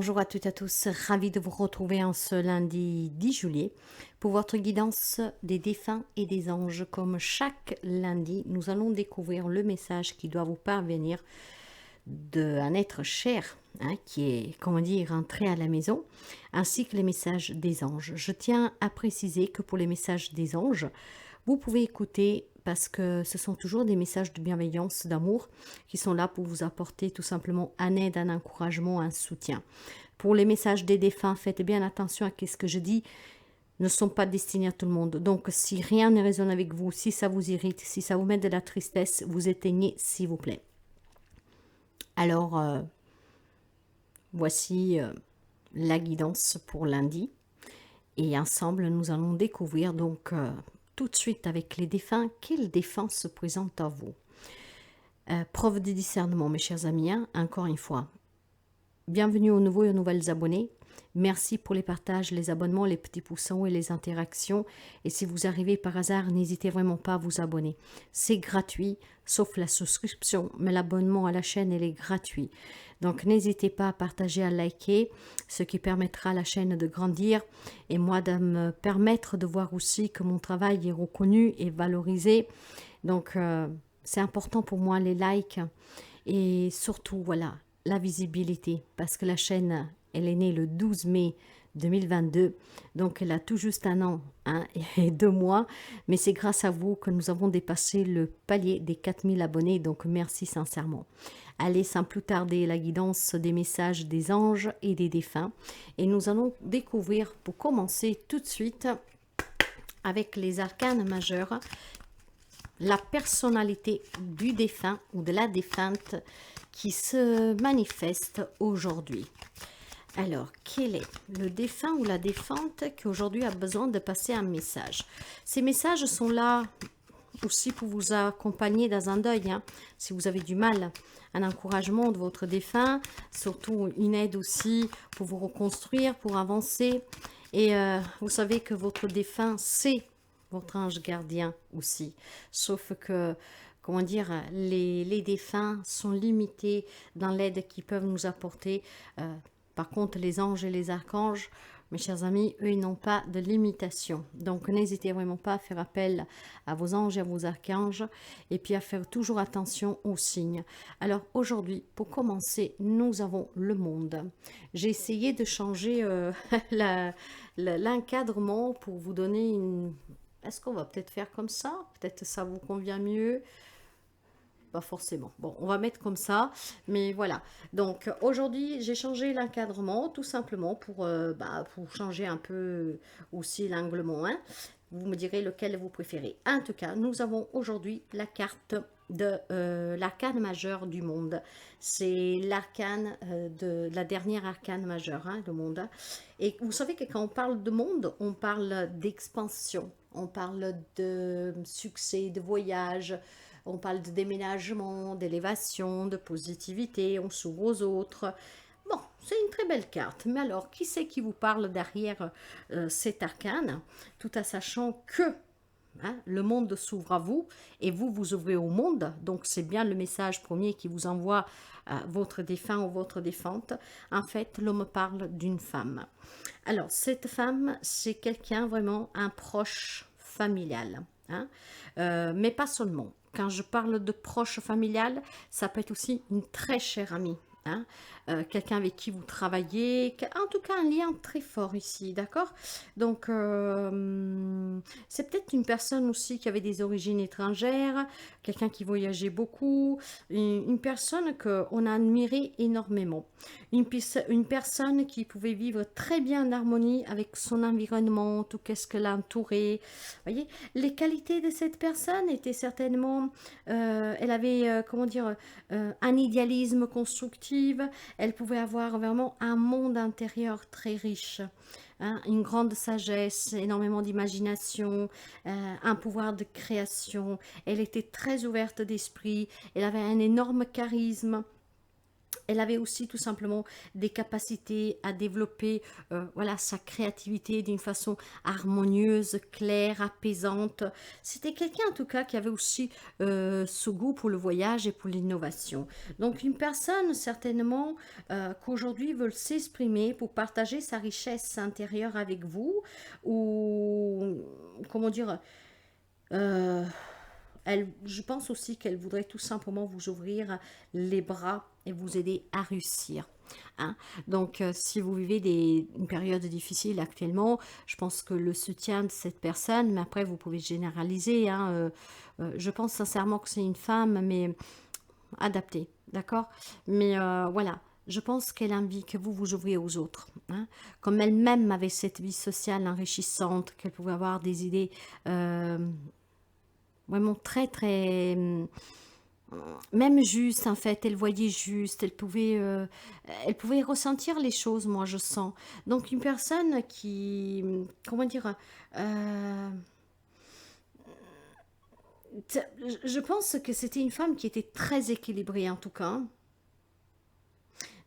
Bonjour à toutes et à tous, ravi de vous retrouver en ce lundi 10 juillet pour votre guidance des défunts et des anges. Comme chaque lundi, nous allons découvrir le message qui doit vous parvenir d'un être cher, qui est, comment dire, entré à la maison, ainsi que les messages des anges. Je tiens à préciser que pour les messages des anges, vous pouvez écouter parce que ce sont toujours des messages de bienveillance, d'amour, qui sont là pour vous apporter tout simplement un aide, un encouragement, un soutien. Pour les messages des défunts, faites bien attention à ce que je dis, ne sont pas destinés à tout le monde. Donc, si rien ne résonne avec vous, si ça vous irrite, si ça vous met de la tristesse, vous éteignez, s'il vous plaît. Alors, voici la guidance pour lundi. Et ensemble, nous allons découvrir donc tout de suite avec les défunts, quels défunts se présentent à vous. Preuve de discernement, mes chers amis, encore une fois. Bienvenue aux nouveaux et aux nouvelles abonnés. Merci pour les partages, les abonnements, les petits poussons et les interactions. Et si vous arrivez par hasard, n'hésitez vraiment pas à vous abonner. C'est gratuit, sauf la souscription, mais l'abonnement à la chaîne, elle est gratuit. Donc n'hésitez pas à partager, à liker, ce qui permettra à la chaîne de grandir et moi de me permettre de voir aussi que mon travail est reconnu et valorisé. Donc c'est important pour moi les likes et surtout voilà la visibilité parce que la chaîne elle est née le 12 mai 2022, donc elle a tout juste un an et 2 mois, mais c'est grâce à vous que nous avons dépassé le palier des 4000 abonnés, donc merci sincèrement. Allez, sans plus tarder, la guidance des messages des anges et des défunts, et nous allons découvrir, pour commencer tout de suite, avec les arcanes majeurs, la personnalité du défunt ou de la défunte qui se manifeste aujourd'hui. Alors, quel est le défunt ou la défunte qui aujourd'hui a besoin de passer un message? Ces messages sont là aussi pour vous accompagner dans un deuil. Si vous avez du mal, un encouragement de votre défunt, surtout une aide aussi pour vous reconstruire, pour avancer. Et vous savez que votre défunt, c'est votre ange gardien aussi. Sauf que, comment dire, les défunts sont limités dans l'aide qu'ils peuvent nous apporter. Par contre, les anges et les archanges, mes chers amis, eux, ils n'ont pas de limitation. Donc, n'hésitez vraiment pas à faire appel à vos anges et à vos archanges et puis à faire toujours attention aux signes. Alors, aujourd'hui, pour commencer, nous avons le monde. J'ai essayé de changer l'encadrement pour vous donner une... Est-ce qu'on va peut-être faire comme ça? Peut-être ça vous convient mieux. Pas forcément. Bon, on va mettre comme ça, mais voilà. Donc aujourd'hui, j'ai changé l'encadrement tout simplement pour changer un peu aussi l'anglement. Vous me direz lequel vous préférez. En tout cas, nous avons aujourd'hui la carte de l'arcane majeur du monde. C'est l'arcane de la dernière arcane majeure, le monde. Et vous savez que quand on parle de monde, on parle d'expansion, on parle de succès, de voyage. On parle de déménagement, d'élévation, de positivité, on s'ouvre aux autres. Bon, c'est une très belle carte. Mais alors, qui c'est qui vous parle derrière cet arcane, tout en sachant que le monde s'ouvre à vous et vous vous ouvrez au monde. Donc, c'est bien le message premier qui vous envoie votre défunt ou votre défunte. En fait, l'homme parle d'une femme. Alors, cette femme, c'est quelqu'un vraiment, un proche familial. Mais pas seulement. Quand je parle de proche familial, ça peut être aussi une très chère amie. Quelqu'un avec qui vous travaillez, en tout cas un lien très fort ici, d'accord? Donc c'est peut-être une personne aussi qui avait des origines étrangères, quelqu'un qui voyageait beaucoup, une personne qu'on a admirée énormément, une personne qui pouvait vivre très bien en harmonie avec son environnement, tout ce que l'entourait. Voyez, les qualités de cette personne étaient certainement, elle avait, comment dire, un idéalisme constructif. Elle pouvait avoir vraiment un monde intérieur très riche, une grande sagesse, énormément d'imagination, un pouvoir de création. Elle était très ouverte d'esprit, elle avait un énorme charisme. Elle avait aussi tout simplement des capacités à développer voilà, sa créativité d'une façon harmonieuse, claire, apaisante. C'était quelqu'un en tout cas qui avait aussi ce goût pour le voyage et pour l'innovation. Donc une personne certainement qu'aujourd'hui veut s'exprimer pour partager sa richesse intérieure avec vous ou comment dire euh, je pense aussi qu'elle voudrait tout simplement vous ouvrir les bras et vous aider à réussir. Hein. Donc, si vous vivez une période difficile actuellement, je pense que le soutien de cette personne, mais après vous pouvez généraliser, hein, je pense sincèrement que c'est une femme, mais adaptée, d'accord. Mais voilà, je pense qu'elle a envie que vous vous ouvriez aux autres. Hein. Comme elle-même avait cette vie sociale enrichissante, qu'elle pouvait avoir des idées vraiment très très même juste en fait, elle voyait juste, elle pouvait ressentir les choses, moi je sens. Donc une personne qui, comment dire, euh, je pense que c'était une femme qui était très équilibrée en tout cas.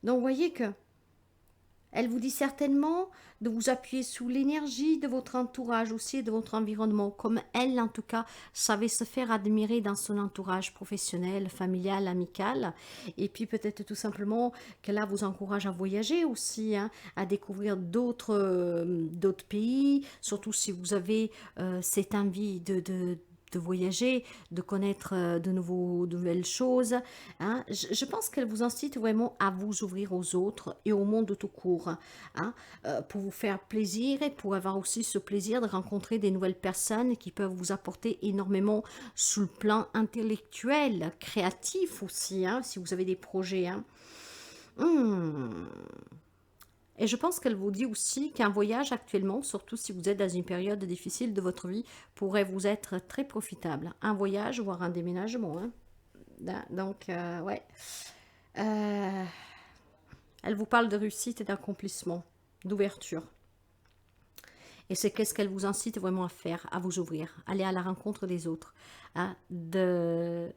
Donc vous voyez que elle vous dit certainement de vous appuyer sous l'énergie de votre entourage aussi et de votre environnement, comme elle en tout cas savait se faire admirer dans son entourage professionnel, familial, amical. Et puis peut-être tout simplement qu'elle là vous encourage à voyager aussi, hein, à découvrir d'autres pays, surtout si vous avez cette envie de voyager, de connaître de nouvelles choses. Hein. Je pense qu'elle vous incite vraiment à vous ouvrir aux autres et au monde tout court, hein, pour vous faire plaisir et pour avoir aussi ce plaisir de rencontrer des nouvelles personnes qui peuvent vous apporter énormément sur le plan intellectuel, créatif aussi, hein, si vous avez des projets. Hein. Hmm. Et je pense qu'elle vous dit aussi qu'un voyage actuellement, surtout si vous êtes dans une période difficile de votre vie, pourrait vous être très profitable. Un voyage, voire un déménagement. Hein. Donc, ouais. Euh, Elle vous parle de réussite et d'accomplissement, d'ouverture. Et c'est qu'est-ce qu'elle vous incite vraiment à faire, à vous ouvrir, aller à la rencontre des autres, hein, de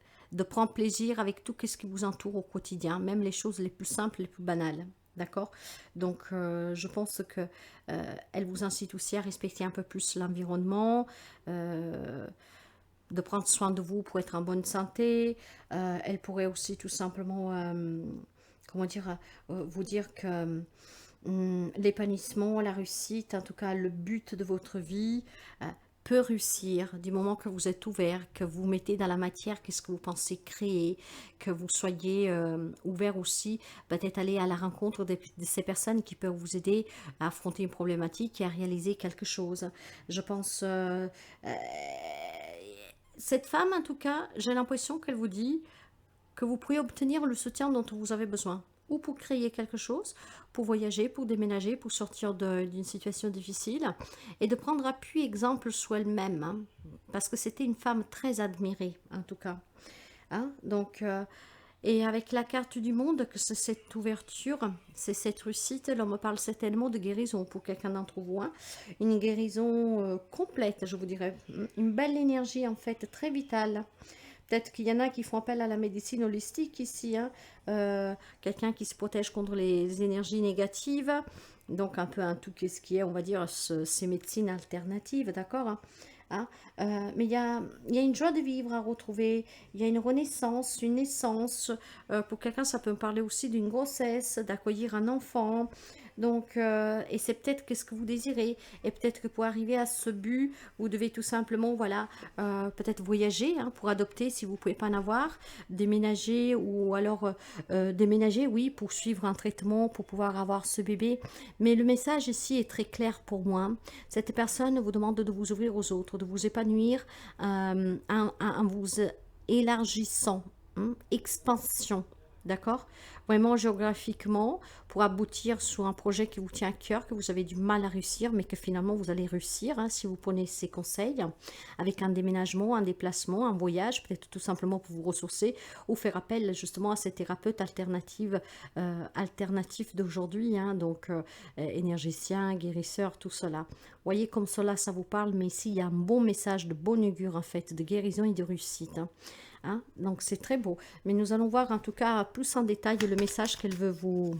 prendre plaisir avec tout ce qui vous entoure au quotidien, même les choses les plus simples, les plus banales. D'accord. Donc, je pense que elle vous incite aussi à respecter un peu plus l'environnement, de prendre soin de vous pour être en bonne santé. Elle pourrait aussi tout simplement, comment dire, vous dire que l'épanouissement, la réussite, en tout cas le but de votre vie, peut réussir du moment que vous êtes ouvert, que vous mettez dans la matière qu'est-ce que vous pensez créer, que vous soyez ouvert aussi, peut-être aller à la rencontre de ces personnes qui peuvent vous aider à affronter une problématique et à réaliser quelque chose. Je pense, cette femme en tout cas, j'ai l'impression qu'elle vous dit que vous pourriez obtenir le soutien dont vous avez besoin, ou pour créer quelque chose, pour voyager, pour déménager, pour sortir d'une situation difficile, et de prendre appui, exemple, sur elle-même, hein, parce que c'était une femme très admirée, en tout cas. Hein, donc, et avec la carte du monde, que c'est cette ouverture, c'est cette réussite, là on me parle certainement de guérison pour quelqu'un d'entre vous, hein, une guérison complète, je vous dirais, une belle énergie en fait, très vitale. Peut-être qu'il y en a qui font appel à la médecine holistique ici, hein. Quelqu'un qui se protège contre les énergies négatives, donc un peu un tout ce qui est, on va dire, ces médecines alternatives, d'accord, hein. Hein. Mais il y a une joie de vivre à retrouver, il y a une renaissance, une naissance. Pour quelqu'un, ça peut me parler aussi d'une grossesse, d'accueillir un enfant. Donc, et c'est peut-être qu'est-ce que vous désirez. Et peut-être que pour arriver à ce but, vous devez tout simplement, voilà, peut-être voyager, hein, pour adopter si vous ne pouvez pas en avoir, déménager ou alors déménager, oui, pour suivre un traitement, pour pouvoir avoir ce bébé. Mais le message ici est très clair pour moi. Cette personne vous demande de vous ouvrir aux autres, de vous épanouir en vous élargissant, hein, expansion. D'accord. Vraiment géographiquement, pour aboutir sur un projet qui vous tient à cœur, que vous avez du mal à réussir, mais que finalement vous allez réussir, hein, si vous prenez ces conseils, avec un déménagement, un déplacement, un voyage, peut-être tout simplement pour vous ressourcer, ou faire appel justement à ces thérapeutes alternatifs d'aujourd'hui, hein, donc énergéticiens, guérisseurs, tout cela. Voyez comme cela, ça vous parle, mais ici il y a un bon message de bon augure en fait, de guérison et de réussite. Hein. hein. Donc c'est très beau. Mais nous allons voir en tout cas plus en détail le message qu'elle veut vous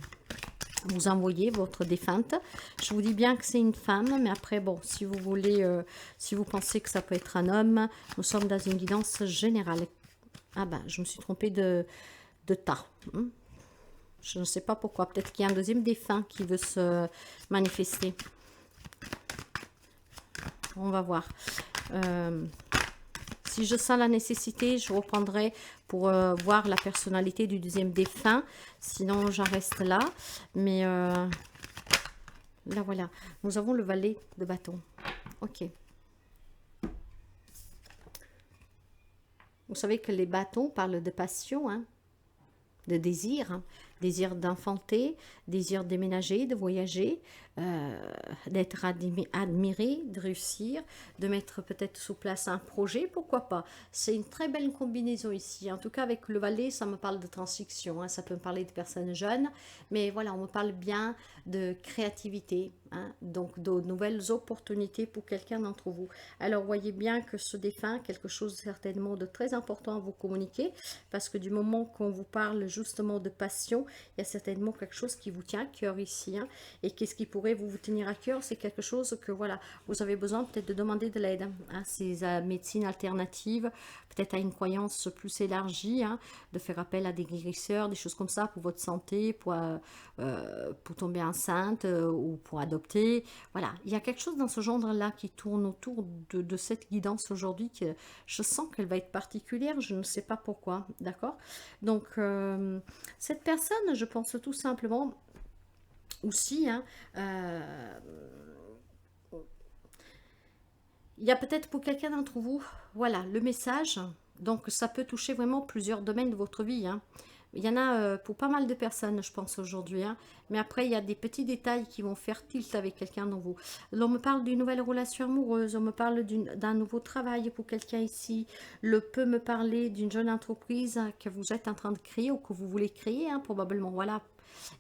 envoyer, votre défunte. Je vous dis bien que c'est une femme, mais après, bon, si vous voulez, si vous pensez que ça peut être un homme, nous sommes dans une guidance générale. Ah ben, je me suis trompée de tas. Je ne sais pas pourquoi. Peut-être qu'il y a un deuxième défunt qui veut se manifester. On va voir. Si je sens la nécessité, je reprendrai pour voir la personnalité du deuxième défunt. Sinon, j'en reste là. Mais là, voilà. Nous avons le valet de bâton. Ok. Vous savez que les bâtons parlent de passion, hein, de désir. Hein. Désir d'enfanter, désir de déménager, de voyager, d'être admiré, de réussir, de mettre peut-être sous place un projet, pourquoi pas. C'est une très belle combinaison ici. En tout cas, avec le valet, ça me parle de transition. Hein. Ça peut me parler de personnes jeunes, mais voilà, on me parle bien de créativité. Hein. Donc, de nouvelles opportunités pour quelqu'un d'entre vous. Alors, voyez bien que ce défunt, quelque chose certainement de très important à vous communiquer, parce que du moment qu'on vous parle justement de passion, il y a certainement quelque chose qui vous tient à cœur ici. Hein. Et qu'est-ce qui pourrait vous tenir à cœur? C'est quelque chose que, voilà, vous avez besoin peut-être de demander de l'aide. Hein. Ces médecines alternatives, peut-être à une croyance plus élargie, hein, de faire appel à des guérisseurs, des choses comme ça pour votre santé, pour tomber enceinte ou pour adopter. Voilà, il y a quelque chose dans ce genre-là qui tourne autour de cette guidance aujourd'hui. Que je sens qu'elle va être particulière, je ne sais pas pourquoi, d'accord? Donc, cette personne, je pense tout simplement aussi, hein, il y a peut-être pour quelqu'un d'entre vous, voilà, le message. Donc, ça peut toucher vraiment plusieurs domaines de votre vie. Hein. Il y en a pour pas mal de personnes, je pense, aujourd'hui. Hein. Mais après, il y a des petits détails qui vont faire tilt avec quelqu'un d'entre vous. L'on me parle d'une nouvelle relation amoureuse, on me parle d'un nouveau travail pour quelqu'un ici. Le peut me parler d'une jeune entreprise que vous êtes en train de créer ou que vous voulez créer, hein, probablement. Voilà.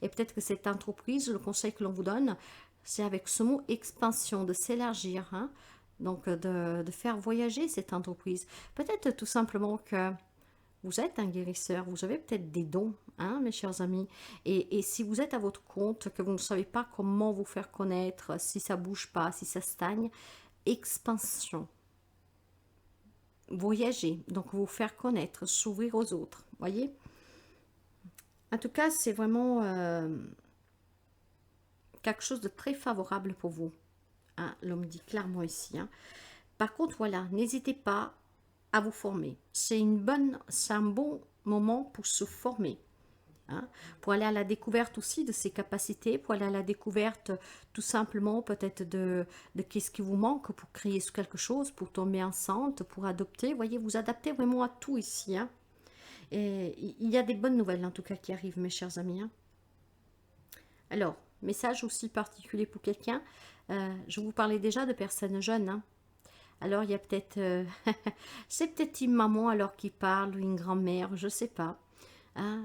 Et peut-être que cette entreprise, le conseil que l'on vous donne, c'est avec ce mot expansion, de s'élargir. Hein. Donc, de faire voyager cette entreprise. Peut-être tout simplement que vous êtes un guérisseur, vous avez peut-être des dons, hein, mes chers amis. Et si vous êtes à votre compte, que vous ne savez pas comment vous faire connaître, si ça bouge pas, si ça stagne, expansion. Voyager, donc vous faire connaître, s'ouvrir aux autres, voyez. En tout cas, c'est vraiment quelque chose de très favorable pour vous. Hein, l'homme dit clairement ici. Hein. Par contre, voilà, n'hésitez pas à vous former. C'est un bon moment pour se former. Hein, pour aller à la découverte aussi de ses capacités, pour aller à la découverte tout simplement peut-être de qu'est-ce qui vous manque pour créer quelque chose, pour tomber enceinte, pour adopter. Voyez, vous adaptez vraiment à tout ici. Hein. Et il y a des bonnes nouvelles en tout cas qui arrivent, mes chers amis. Hein. Alors, message aussi particulier pour quelqu'un. Je vous parlais déjà de personnes jeunes. Hein. Alors, il y a peut-être... c'est peut-être une maman alors qui parle, ou une grand-mère, je ne sais pas. Hein.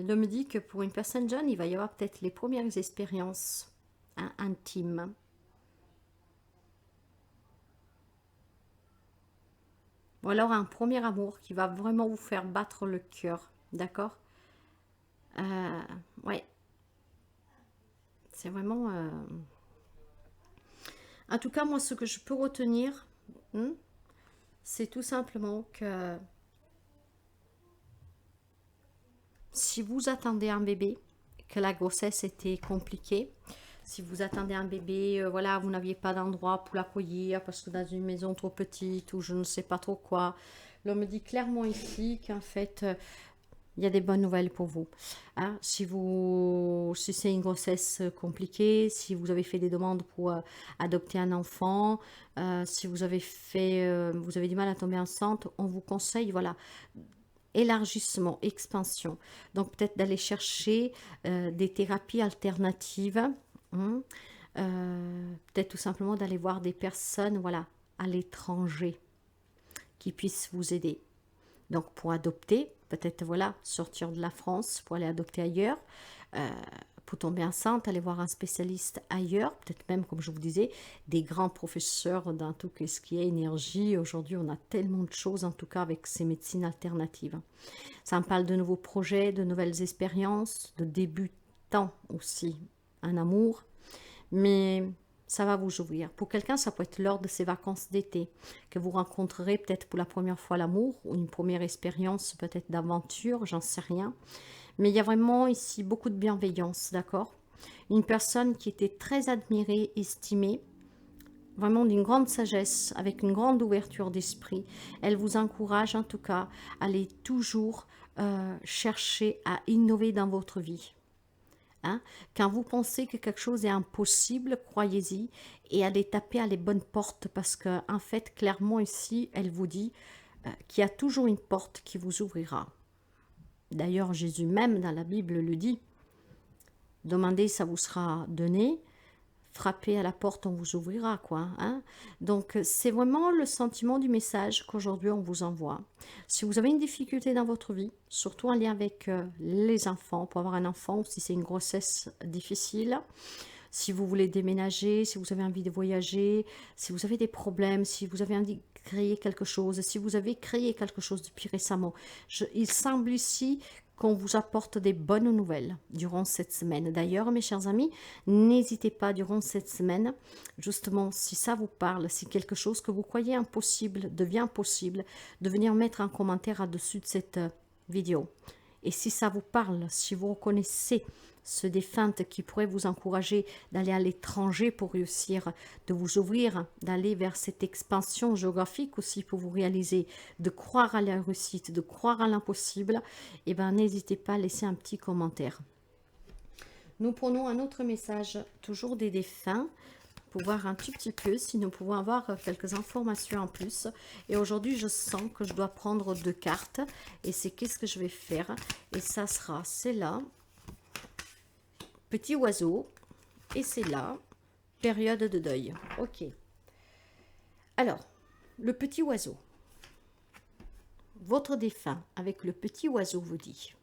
L'homme dit que pour une personne jeune, il va y avoir peut-être les premières expériences hein, intimes. Ou alors un premier amour qui va vraiment vous faire battre le cœur. D'accord. Ouais, c'est vraiment... En tout cas, moi, ce que je peux retenir, c'est tout simplement que si vous attendez un bébé, que la grossesse était compliquée, si vous attendez un bébé, voilà, vous n'aviez pas d'endroit pour l'accueillir parce que dans une maison trop petite ou je ne sais pas trop quoi, l'on me dit clairement ici qu'en fait, il y a des bonnes nouvelles pour vous. Hein. Si c'est une grossesse compliquée, si vous avez fait des demandes pour adopter un enfant, si vous avez du mal à tomber enceinte, on vous conseille, voilà, élargissement, expansion. Donc peut-être d'aller chercher des thérapies alternatives. Hein, peut-être tout simplement d'aller voir des personnes, voilà, à l'étranger qui puissent vous aider. Donc pour adopter, peut-être voilà, sortir de la France pour aller adopter ailleurs. pour tomber enceinte, allez voir un spécialiste ailleurs, peut-être même, comme je vous disais, des grands professeurs dans tout ce qui est énergie. Aujourd'hui, on a tellement de choses, en tout cas, avec ces médecines alternatives. Ça me parle de nouveaux projets, de nouvelles expériences, de débutants aussi, un amour. Mais ça va vous ouvrir. Pour quelqu'un, ça peut être lors de ses vacances d'été, que vous rencontrerez peut-être pour la première fois l'amour, ou une première expérience peut-être d'aventure, j'en sais rien. Mais il y a vraiment ici beaucoup de bienveillance, d'accord? Une personne qui était très admirée, estimée, vraiment d'une grande sagesse, avec une grande ouverture d'esprit. Elle vous encourage en tout cas à aller toujours chercher à innover dans votre vie. Hein? Quand vous pensez que quelque chose est impossible, croyez-y et allez taper à les bonnes portes parce que en fait, clairement ici, elle vous dit qu'il y a toujours une porte qui vous ouvrira. D'ailleurs, Jésus même dans la Bible le dit. Demandez, ça vous sera donné. Frappez à la porte, on vous ouvrira, quoi. Hein? Donc, c'est vraiment le sentiment du message qu'aujourd'hui on vous envoie. Si vous avez une difficulté dans votre vie, surtout en lien avec les enfants, pour avoir un enfant, ou si c'est une grossesse difficile, si vous voulez déménager, si vous avez envie de voyager, si vous avez des problèmes, si vous avez envie de créer quelque chose, si vous avez créé quelque chose depuis récemment, il semble ici qu'on vous apporte des bonnes nouvelles durant cette semaine. D'ailleurs, mes chers amis, n'hésitez pas durant cette semaine, justement, si ça vous parle, si quelque chose que vous croyez impossible devient possible, de venir mettre un commentaire au-dessus de cette vidéo. Et si ça vous parle, si vous reconnaissez des feintes qui pourraient vous encourager d'aller à l'étranger pour réussir, de vous ouvrir, d'aller vers cette expansion géographique aussi pour vous réaliser, de croire à la réussite, de croire à l'impossible, eh bien n'hésitez pas à laisser un petit commentaire. Nous prenons un autre message, toujours des défunts, pour voir un tout petit peu si nous pouvons avoir quelques informations en plus. Et aujourd'hui, je sens que je dois prendre 2 cartes. Et c'est qu'est-ce que je vais faire. Et ça sera, c'est là, petit oiseau. Et c'est là, période de deuil. Ok. Alors, le petit oiseau. Votre défunt avec le petit oiseau vous dit: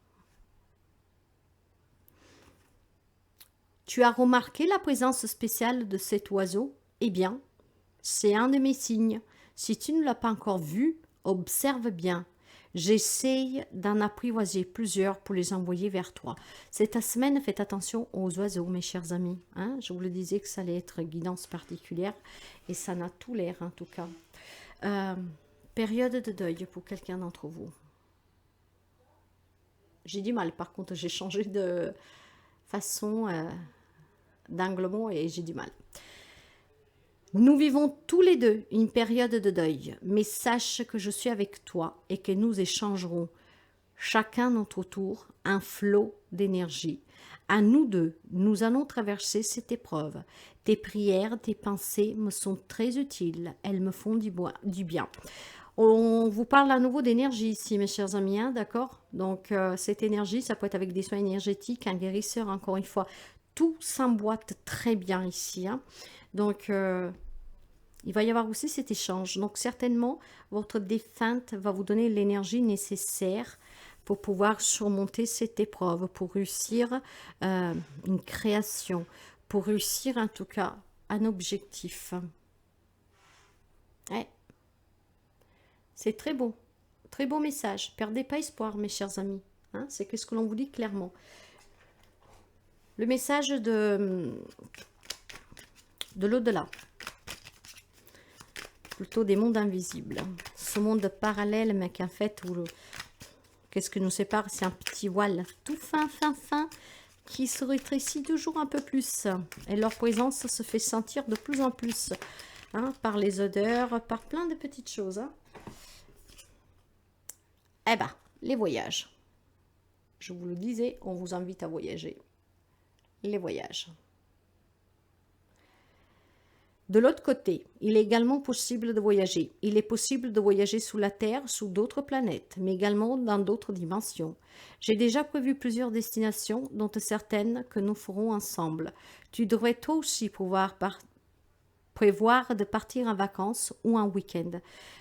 tu as remarqué la présence spéciale de cet oiseau? Eh bien, c'est un de mes signes. Si tu ne l'as pas encore vu, observe bien. J'essaye d'en apprivoiser plusieurs pour les envoyer vers toi. Cette semaine, faites attention aux oiseaux, mes chers amis. Hein? Je vous le disais que ça allait être guidance particulière et ça n'a tout l'air en tout cas. Période de deuil pour quelqu'un d'entre vous. J'ai du mal, par contre, j'ai changé de façon d'anglement et j'ai du mal. Nous vivons tous les deux une période de deuil, mais sache que je suis avec toi et que nous échangerons chacun notre tour un flot d'énergie. À nous deux, nous allons traverser cette épreuve. Tes prières, tes pensées me sont très utiles, elles me font du bien. On vous parle à nouveau d'énergie ici, mes chers amis, hein, d'accord? Donc, cette énergie, ça peut être avec des soins énergétiques, un guérisseur, encore une fois. Tout s'emboîte très bien ici. Hein. Donc, il va y avoir aussi cet échange. Donc, certainement, votre défunte va vous donner l'énergie nécessaire pour pouvoir surmonter cette épreuve, pour réussir une création, pour réussir en tout cas un objectif. Ouais. C'est très beau message. Perdez pas espoir, mes chers amis. Hein, c'est ce que l'on vous dit clairement. Le message de l'au-delà. Plutôt des mondes invisibles. Ce monde parallèle, mais qu'en fait, qu'est-ce que nous sépare? C'est un petit voile tout fin, qui se rétrécit toujours un peu plus. Et leur présence se fait sentir de plus en plus. Hein, par les odeurs, par plein de petites choses. Hein. Eh bien, les voyages. Je vous le disais, on vous invite à voyager. Les voyages. De l'autre côté, il est également possible de voyager. Il est possible de voyager sous la Terre, sous d'autres planètes, mais également dans d'autres dimensions. J'ai déjà prévu plusieurs destinations, dont certaines que nous ferons ensemble. Tu devrais toi aussi pouvoir prévoir de partir en vacances ou en week-end.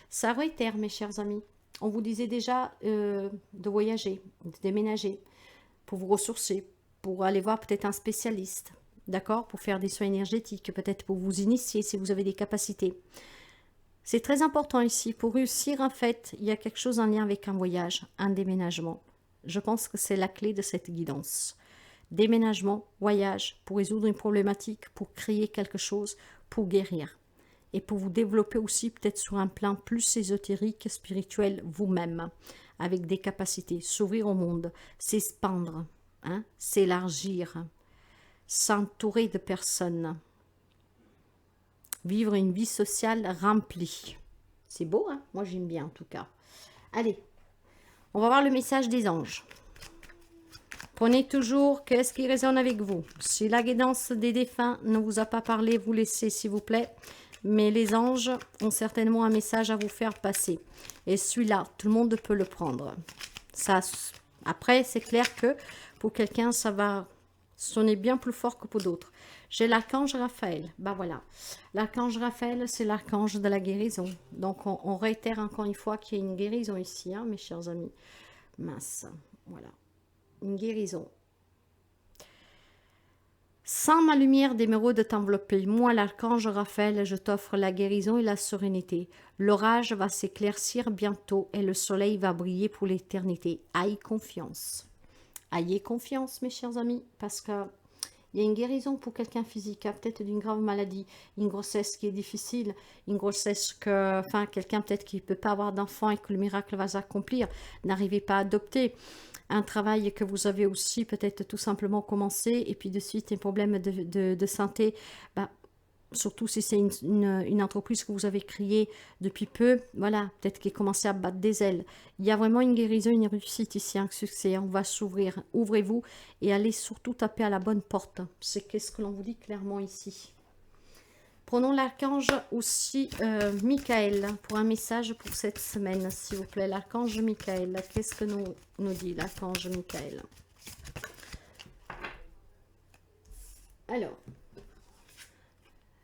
Ça réitère, mes chers amis. On vous disait déjà de voyager, de déménager, pour vous ressourcer, pour aller voir peut-être un spécialiste, d'accord, pour faire des soins énergétiques, peut-être pour vous initier si vous avez des capacités. C'est très important ici. Pour réussir, en fait, il y a quelque chose en lien avec un voyage, un déménagement. Je pense que c'est la clé de cette guidance. Déménagement, voyage, pour résoudre une problématique, pour créer quelque chose, pour guérir. Et pour vous développer aussi peut-être sur un plan plus ésotérique, spirituel vous-même, avec des capacités, s'ouvrir au monde, s'expandre, hein, s'élargir, s'entourer de personnes, vivre une vie sociale remplie. C'est beau, hein? Moi j'aime bien en tout cas. Allez, on va voir le message des anges. Prenez toujours qu'est-ce qui résonne avec vous. Si la guidance des défunts ne vous a pas parlé, vous laissez s'il vous plaît. Mais les anges ont certainement un message à vous faire passer. Et celui-là, tout le monde peut le prendre. Ça, après, c'est clair que pour quelqu'un, ça va sonner bien plus fort que pour d'autres. J'ai l'archange Raphaël. Ben voilà. L'archange Raphaël, c'est l'archange de la guérison. Donc, on réitère encore une fois qu'il y a une guérison ici, hein, mes chers amis. Mince. Voilà. Une guérison. Sans ma lumière d'émeraude t'envelopper, moi l'archange Raphaël, je t'offre la guérison et la sérénité. L'orage va s'éclaircir bientôt et le soleil va briller pour l'éternité. Aie confiance. Ayez confiance, mes chers amis, parce que il y a une guérison pour quelqu'un physique, hein, peut-être d'une grave maladie, une grossesse qui est difficile, une grossesse que, enfin, quelqu'un peut-être qui ne peut pas avoir d'enfant et que le miracle va s'accomplir, n'arrivez pas à adopter. Un travail que vous avez aussi peut-être tout simplement commencé et puis de suite un problème de santé, bah, surtout si c'est une entreprise que vous avez créée depuis peu, voilà, peut-être qu'il commencé à battre des ailes. Il y a vraiment une guérison, une réussite ici, un succès, on va s'ouvrir, ouvrez-vous et allez surtout taper à la bonne porte. C'est qu'est-ce que l'on vous dit clairement ici. Prenons l'archange aussi Michael pour un message pour cette semaine, s'il vous plaît. L'archange Michael, qu'est-ce que nous dit l'archange Michael? Alors,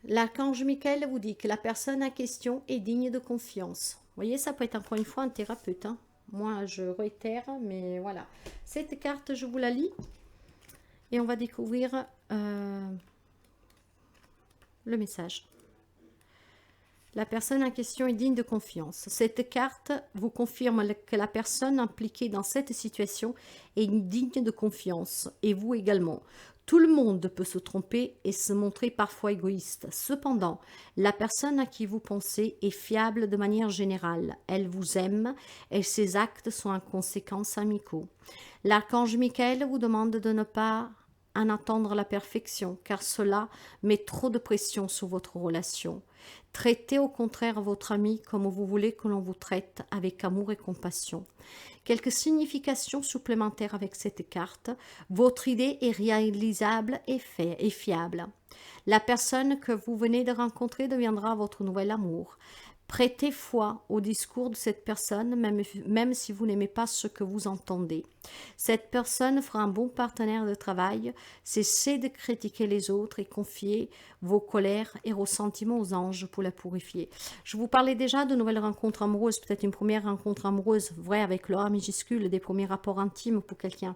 l'archange Michael vous dit que la personne en question est digne de confiance. Vous voyez, ça peut être encore une fois un thérapeute, hein. Moi, je réitère, mais voilà. Cette carte, je vous la lis et on va découvrir le message. La personne en question est digne de confiance. Cette carte vous confirme que la personne impliquée dans cette situation est digne de confiance, et vous également. Tout le monde peut se tromper et se montrer parfois égoïste. Cependant, la personne à qui vous pensez est fiable de manière générale. Elle vous aime et ses actes sont en conséquence amicaux. L'archange Michael vous demande de ne pas en attendre la perfection, car cela met trop de pression sur votre relation. Traitez au contraire votre ami comme vous voulez que l'on vous traite, avec amour et compassion. Quelques significations supplémentaires avec cette carte. Votre idée est réalisable et fiable. La personne que vous venez de rencontrer deviendra votre nouvel amour. Prêtez foi au discours de cette personne, même si vous n'aimez pas ce que vous entendez. Cette personne fera un bon partenaire de travail. Cessez de critiquer les autres et confiez vos colères et ressentiments aux anges pour la purifier. Je vous parlais déjà de nouvelles rencontres amoureuses, peut-être une première rencontre amoureuse, vrai, avec le A minuscule, des premiers rapports intimes pour quelqu'un.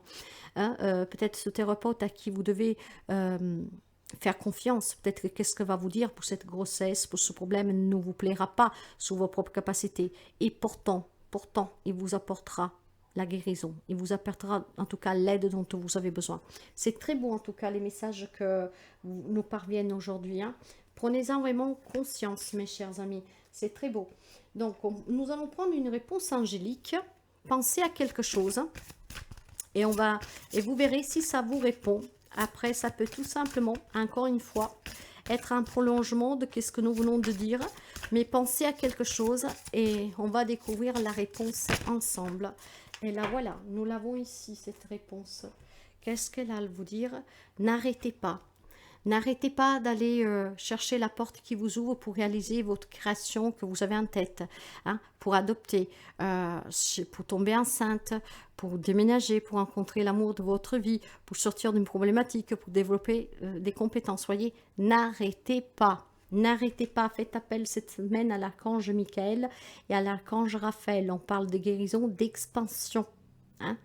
Hein, peut-être ce thérapeute à qui vous devez faire confiance, peut-être qu'est-ce que va vous dire pour cette grossesse, pour ce problème ne vous plaira pas sous vos propres capacités. Et pourtant, il vous apportera la guérison. Il vous apportera en tout cas l'aide dont vous avez besoin. C'est très beau en tout cas les messages que nous parviennent aujourd'hui. Hein. Prenez-en vraiment conscience, mes chers amis. C'est très beau. Donc, nous allons prendre une réponse angélique. Pensez à quelque chose. Et vous verrez si ça vous répond. Après, ça peut tout simplement, encore une fois, être un prolongement de ce que nous venons de dire. Mais pensez à quelque chose et on va découvrir la réponse ensemble. Et là, voilà, nous l'avons ici, cette réponse. Qu'est-ce qu'elle a à vous dire? N'arrêtez pas. N'arrêtez pas d'aller chercher la porte qui vous ouvre pour réaliser votre création que vous avez en tête, hein, pour adopter, pour tomber enceinte, pour déménager, pour rencontrer l'amour de votre vie, pour sortir d'une problématique, pour développer des compétences. Voyez, n'arrêtez pas. N'arrêtez pas, faites appel cette semaine à l'archange Michael et à l'archange Raphaël. On parle de guérison, d'expansion. Hein.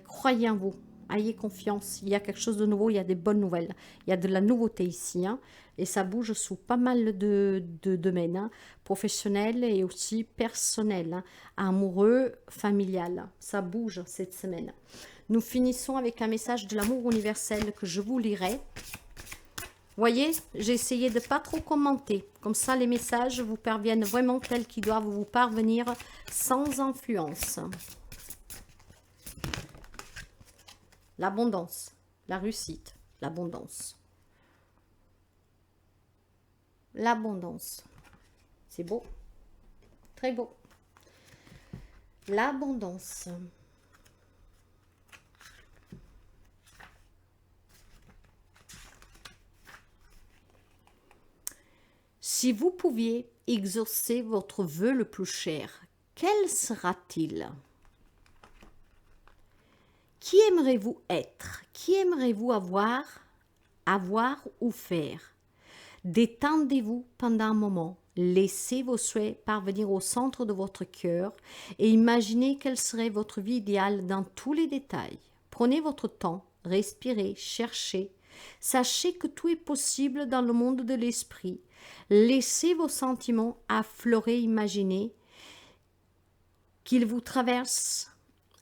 Croyez en vous. Ayez confiance, il y a quelque chose de nouveau, il y a des bonnes nouvelles. Il y a de la nouveauté ici, hein, et ça bouge sous pas mal de domaines, hein, professionnels et aussi personnels, hein, amoureux, familial. Ça bouge cette semaine. Nous finissons avec un message de l'amour universel que je vous lirai. Voyez, j'ai essayé de pas trop commenter. Comme ça, les messages vous parviennent vraiment tels qu'ils doivent vous parvenir sans influence. L'abondance, la réussite, l'abondance. L'abondance. C'est beau. Très beau. L'abondance. Si vous pouviez exaucer votre vœu le plus cher, quel sera-t-il? Qui aimerez-vous être? Qui aimerez-vous avoir ou faire? Détendez-vous pendant un moment. Laissez vos souhaits parvenir au centre de votre cœur et imaginez quelle serait votre vie idéale dans tous les détails. Prenez votre temps, respirez, cherchez. Sachez que tout est possible dans le monde de l'esprit. Laissez vos sentiments affleurer, imaginez qu'ils vous traversent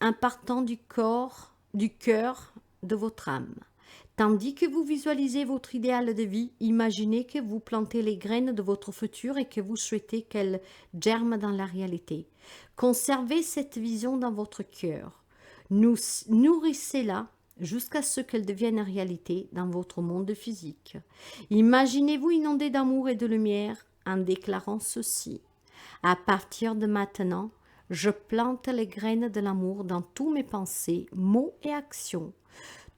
en partant du cœur de votre âme. Tandis que vous visualisez votre idéal de vie, imaginez que vous plantez les graines de votre futur et que vous souhaitez qu'elles germent dans la réalité. Conservez cette vision dans votre cœur. Nourrissez-la jusqu'à ce qu'elle devienne réalité dans votre monde physique. Imaginez-vous inondé d'amour et de lumière en déclarant ceci. À partir de maintenant, je plante les graines de l'amour dans tous mes pensées, mots et actions.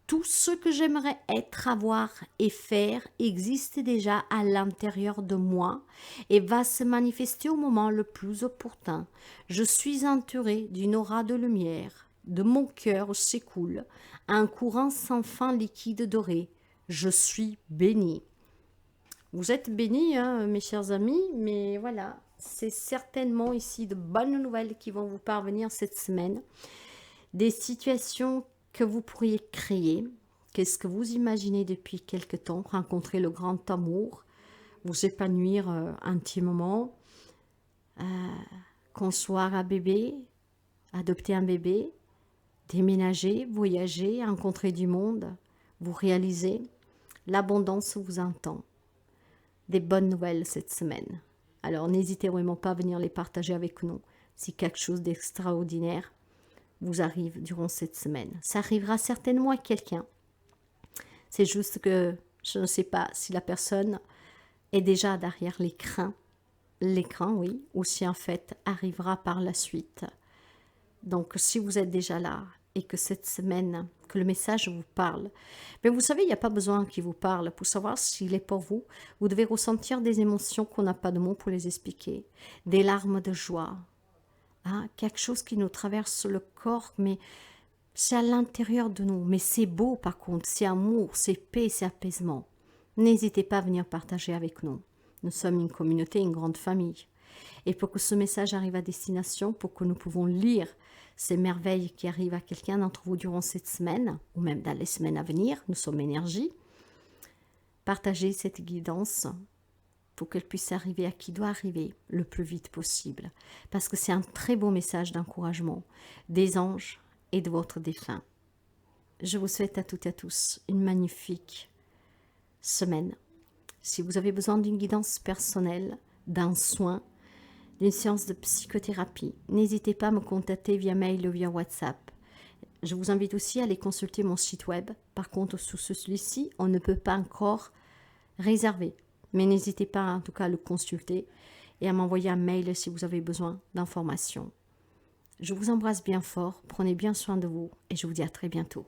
Tout ce que j'aimerais être, avoir et faire existe déjà à l'intérieur de moi et va se manifester au moment le plus opportun. Je suis entourée d'une aura de lumière. De mon cœur s'écoule un courant sans fin liquide doré. Je suis bénie. Vous êtes bénis, hein, mes chers amis, mais voilà, c'est certainement ici de bonnes nouvelles qui vont vous parvenir cette semaine. Des situations que vous pourriez créer. Qu'est-ce que vous imaginez depuis quelque temps? Rencontrer le grand amour, vous épanouir intimement, concevoir un bébé, adopter un bébé, déménager, voyager, rencontrer du monde, vous réaliser. L'abondance vous entend. Des bonnes nouvelles cette semaine. Alors n'hésitez vraiment pas à venir les partager avec nous si quelque chose d'extraordinaire vous arrive durant cette semaine. Ça arrivera certainement à quelqu'un. C'est juste que je ne sais pas si la personne est déjà derrière l'écran, oui, ou si en fait arrivera par la suite. Donc si vous êtes déjà là et que cette semaine, que le message vous parle, mais vous savez, il n'y a pas besoin qu'il vous parle pour savoir s'il est pour vous. Vous devez ressentir des émotions qu'on n'a pas de mots pour les expliquer, des larmes de joie, hein, quelque chose qui nous traverse le corps, mais c'est à l'intérieur de nous. Mais c'est beau par contre, c'est amour, c'est paix, c'est apaisement. N'hésitez pas à venir partager avec nous. Nous sommes une communauté, une grande famille. Et pour que ce message arrive à destination, pour que nous pouvons lire ces merveilles qui arrivent à quelqu'un d'entre vous durant cette semaine, ou même dans les semaines à venir, nous sommes énergie, partagez cette guidance pour qu'elle puisse arriver à qui doit arriver le plus vite possible. Parce que c'est un très beau message d'encouragement des anges et de votre défunt. Je vous souhaite à toutes et à tous une magnifique semaine. Si vous avez besoin d'une guidance personnelle, d'un soin, d'une séance de psychothérapie, n'hésitez pas à me contacter via mail ou via WhatsApp. Je vous invite aussi à aller consulter mon site web. Par contre, sous celui-ci, on ne peut pas encore réserver. Mais n'hésitez pas en tout cas à le consulter et à m'envoyer un mail si vous avez besoin d'informations. Je vous embrasse bien fort, prenez bien soin de vous et je vous dis à très bientôt.